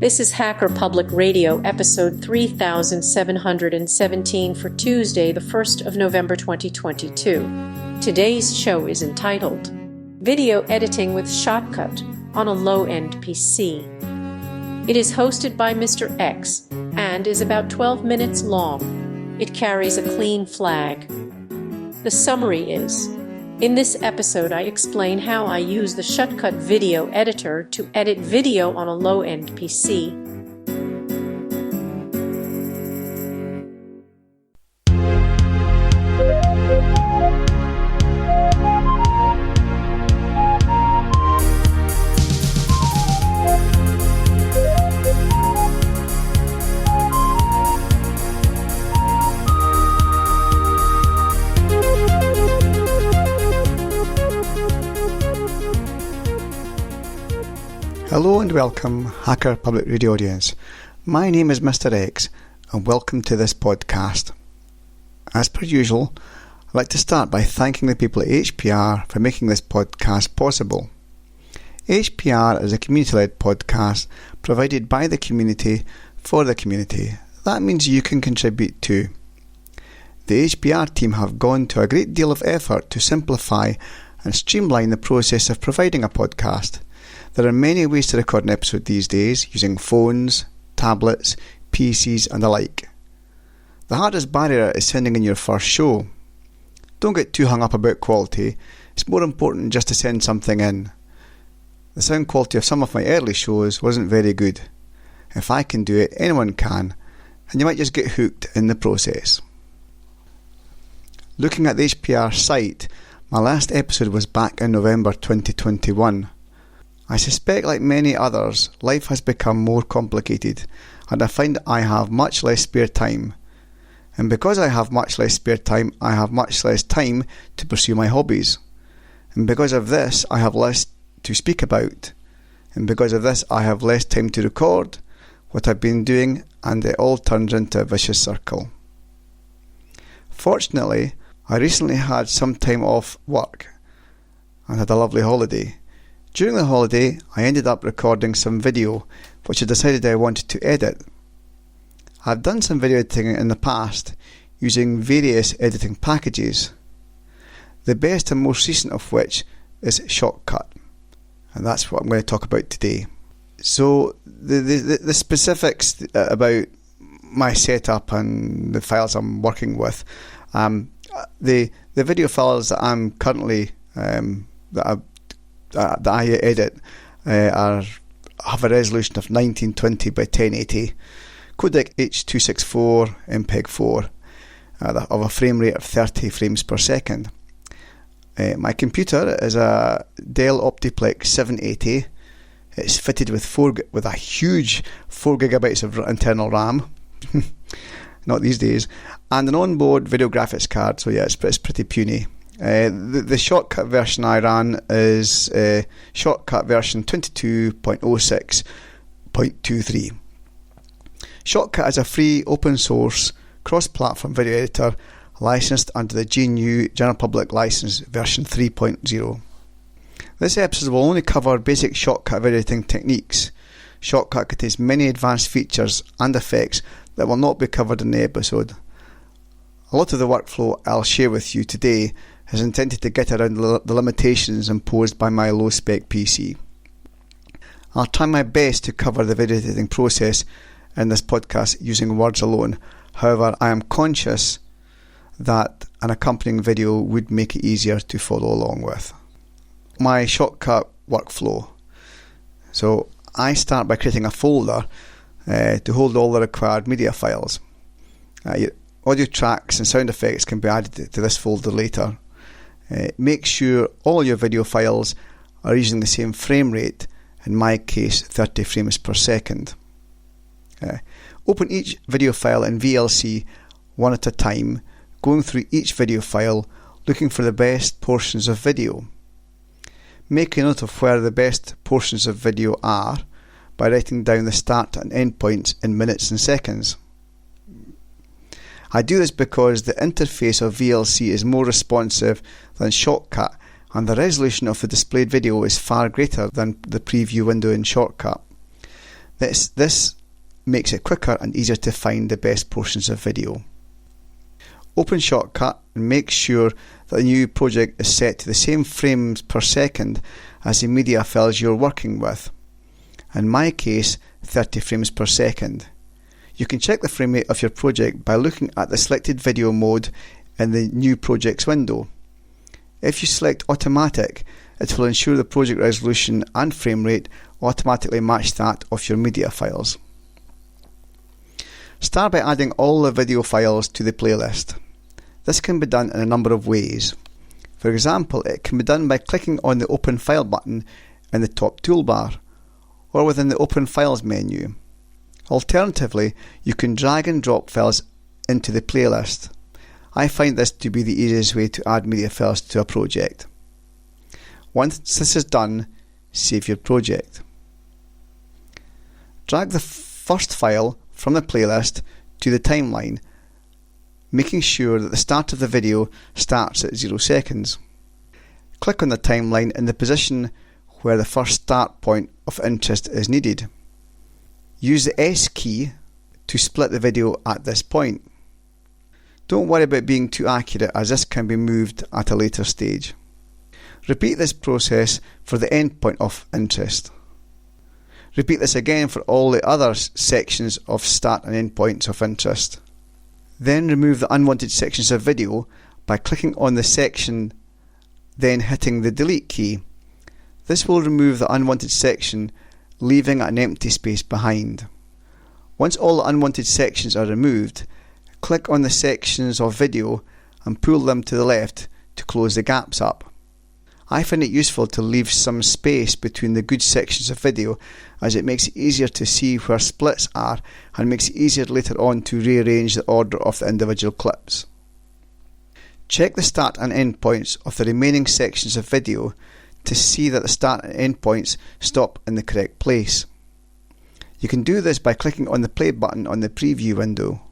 This is Hacker Public Radio, episode 3717 for Tuesday, the 1st of November 2022. Today's show is entitled, Video Editing with Shotcut on a Low-End PC. It is hosted by Mr. X and is about 12 minutes long. It carries a clean flag. The summary is, in this episode, I explain how I use the Shotcut video editor to edit video on a low-end PC. Hello and welcome, Hacker Public Radio audience. My name is Mr. X and welcome to this podcast. As per usual, I'd like to start by thanking the people at HPR for making this podcast possible. HPR is a community-led podcast provided by the community for the community. That means you can contribute too. The HPR team have gone to a great deal of effort to simplify and streamline the process of providing a podcast. There are many ways to record an episode these days, using phones, tablets, PCs and the like. The hardest barrier is sending in your first show. Don't get too hung up about quality, it's more important just to send something in. The sound quality of some of my early shows wasn't very good. If I can do it, anyone can, and you might just get hooked in the process. Looking at the HPR site, my last episode was back in November 2021. I suspect, like many others, life has become more complicated and I find I have much less spare time. And because I have much less spare time, I have much less time to pursue my hobbies. And because of this, I have less to speak about. And because of this, I have less time to record what I've been doing, and it all turns into a vicious circle. Fortunately, I recently had some time off work and had a lovely holiday. During the holiday, I ended up recording some video, which I decided I wanted to edit. I've done some video editing in the past, using various editing packages. The best and most recent of which is Shotcut, and that's what I'm going to talk about today. So, the specifics about my setup and the files I'm working with, the video files that I'm currently that I edit have a resolution of 1920 by 1080, codec H.264 MPEG-4 of a frame rate of 30 frames per second. My computer is a Dell Optiplex 780. It's fitted with a huge 4 gigabytes of internal RAM, not these days, and an onboard video graphics card. So yeah, it's pretty puny. The Shotcut version I ran is Shotcut version 22.06.23. Shotcut is a free open source cross-platform video editor licensed under the GNU General Public License version 3.0. This episode will only cover basic Shotcut video editing techniques. Shotcut contains many advanced features and effects that will not be covered in the episode. A lot of the workflow I'll share with you today is intended to get around the limitations imposed by my low-spec PC. I'll try my best to cover the video editing process in this podcast using words alone. However, I am conscious that an accompanying video would make it easier to follow along with. My Shotcut workflow. So I start by creating a folder to hold all the required media files. Audio tracks and sound effects can be added to this folder later. Make sure all your video files are using the same frame rate, in my case 30 frames per second. Open each video file in VLC one at a time, going through each video file looking for the best portions of video. Make a note of where the best portions of video are by writing down the start and end points in minutes and seconds. I do this because the interface of VLC is more responsive than Shotcut, and the resolution of the displayed video is far greater than the preview window in Shotcut. This makes it quicker and easier to find the best portions of video. Open Shotcut and make sure that the new project is set to the same frames per second as the media files you're working with. In my case, 30 frames per second. You can check the frame rate of your project by looking at the selected video mode in the New Projects window. If you select Automatic, it will ensure the project resolution and frame rate automatically match that of your media files. Start by adding all the video files to the playlist. This can be done in a number of ways. For example, it can be done by clicking on the Open File button in the top toolbar, or within the Open Files menu. Alternatively, you can drag and drop files into the playlist. I find this to be the easiest way to add media files to a project. Once this is done, save your project. Drag the first file from the playlist to the timeline, making sure that the start of the video starts at 0 seconds. Click on the timeline in the position where the first start point of interest is needed. Use the S key to split the video at this point. Don't worry about being too accurate, as this can be moved at a later stage. Repeat this process for the end point of interest. Repeat this again for all the other sections of start and end points of interest. Then remove the unwanted sections of video by clicking on the section, then hitting the delete key. This will remove the unwanted section, leaving an empty space behind. Once all the unwanted sections are removed, click on the sections of video and pull them to the left to close the gaps up. I find it useful to leave some space between the good sections of video, as it makes it easier to see where splits are and makes it easier later on to rearrange the order of the individual clips. Check the start and end points of the remaining sections of video to see that the start and end points stop in the correct place. You can do this by clicking on the play button on the preview window.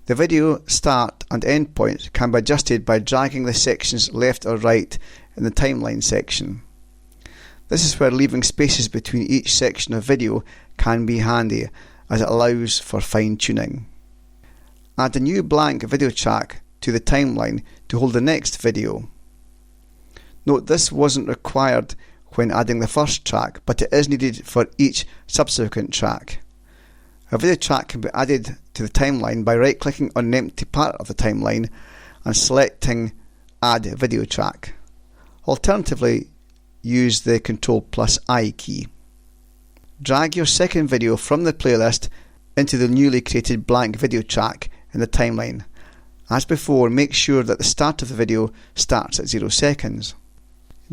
The video start and end points can be adjusted by dragging the sections left or right in the timeline section. This is where leaving spaces between each section of video can be handy, as it allows for fine tuning. Add a new blank video track to the timeline to hold the next video. Note this wasn't required when adding the first track, but it is needed for each subsequent track. A video track can be added to the timeline by right-clicking on an empty part of the timeline and selecting Add Video Track. Alternatively, use the Ctrl+I key. Drag your second video from the playlist into the newly created blank video track in the timeline. As before, make sure that the start of the video starts at 0 seconds.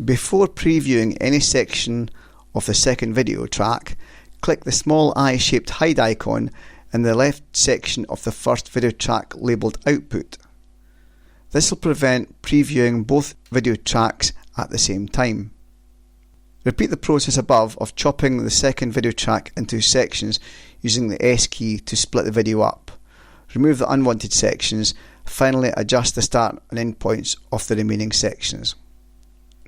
Before previewing any section of the second video track, click the small eye-shaped hide icon in the left section of the first video track labelled Output. This will prevent previewing both video tracks at the same time. Repeat the process above of chopping the second video track into sections using the S key to split the video up. Remove the unwanted sections. Finally, adjust the start and end points of the remaining sections.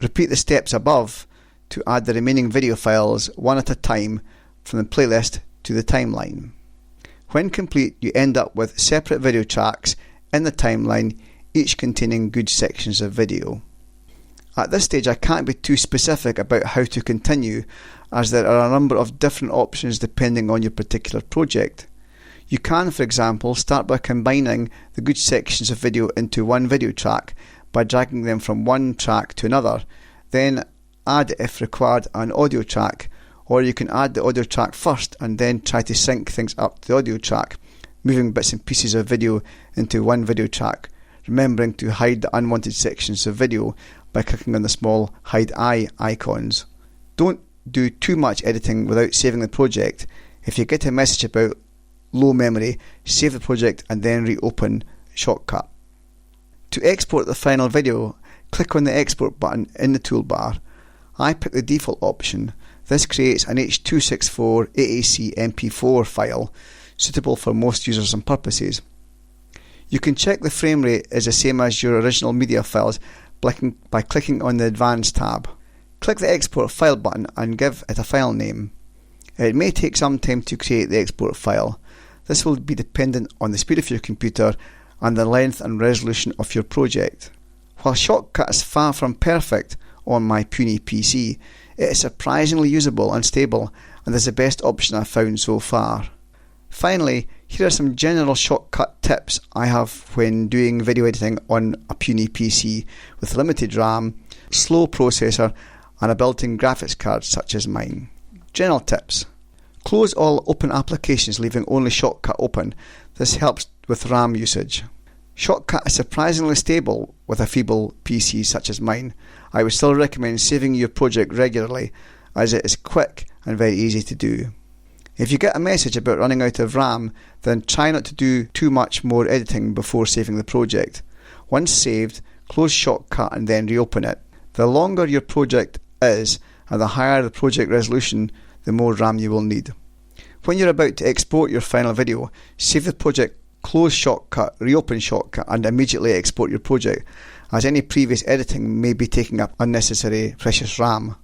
Repeat the steps above to add the remaining video files one at a time from the playlist to the timeline. When complete, you end up with separate video tracks in the timeline, each containing good sections of video. At this stage, I can't be too specific about how to continue, as there are a number of different options depending on your particular project. You can, for example, start by combining the good sections of video into one video track by dragging them from one track to another, then add, if required, an audio track, or you can add the audio track first and then try to sync things up to the audio track, moving bits and pieces of video into one video track, remembering to hide the unwanted sections of video by clicking on the small hide eye icons. Don't do too much editing without saving the project. If you get a message about low memory, save the project and then reopen Shotcut. To export the final video, click on the export button in the toolbar. I pick the default option. This creates an H.264 AAC MP4 file suitable for most users and purposes. You can check the frame rate is the same as your original media files by clicking on the Advanced tab. Click the Export File button and give it a file name. It may take some time to create the export file. This will be dependent on the speed of your computer and the length and resolution of your project. While Shotcut is far from perfect on my puny PC, it is surprisingly usable and stable and is the best option I've found so far. Finally, here are some general Shotcut tips I have when doing video editing on a puny PC with limited RAM, slow processor and a built-in graphics card such as mine. General tips. Close all open applications, leaving only Shotcut open. This helps with RAM usage. Shotcut is surprisingly stable with a feeble PC such as mine. I would still recommend saving your project regularly as it is quick and very easy to do. If you get a message about running out of RAM, then try not to do too much more editing before saving the project. Once saved, close Shotcut and then reopen it. The longer your project is and the higher the project resolution, the more RAM you will need. When you're about to export your final video, save the project, close Shotcut, reopen Shotcut and immediately export your project, as any previous editing may be taking up unnecessary precious RAM.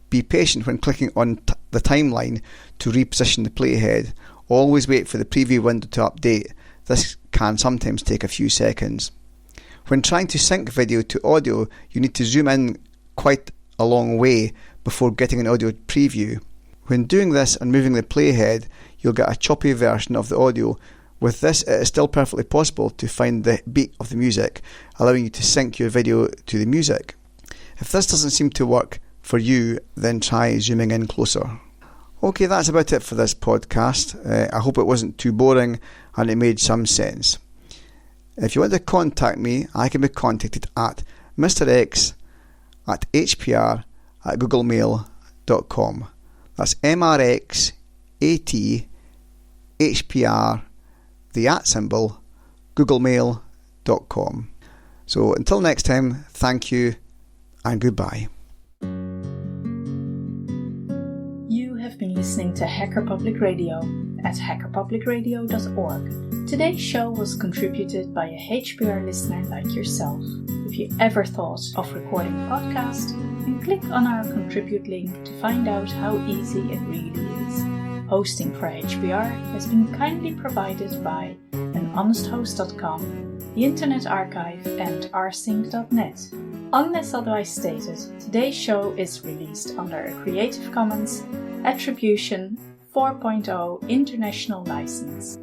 Be patient when clicking on the timeline to reposition the playhead. Always wait for the preview window to update. This can sometimes take a few seconds. When trying to sync video to audio, you need to zoom in quite a long way before getting an audio preview. When doing this and moving the playhead, you'll get a choppy version of the audio. With this, it is still perfectly possible to find the beat of the music, allowing you to sync your video to the music. If this doesn't seem to work for you, then try zooming in closer. Okay, that's about it for this podcast. I hope it wasn't too boring and it made some sense. If you want to contact me, I can be contacted at mrx@hpr@googlemail.com. That's mrx@hpr, the @ googlemail.com. So until next time, thank you and goodbye. You have been listening to Hacker Public Radio at hackerpublicradio.org. Today's show was contributed by a HPR listener like yourself. If you ever thought of recording a podcast, then click on our contribute link to find out how easy it really is. Hosting for HPR has been kindly provided by anhonesthost.com, the Internet Archive and rsync.net. Unless otherwise stated, today's show is released under a Creative Commons Attribution 4.0 International License.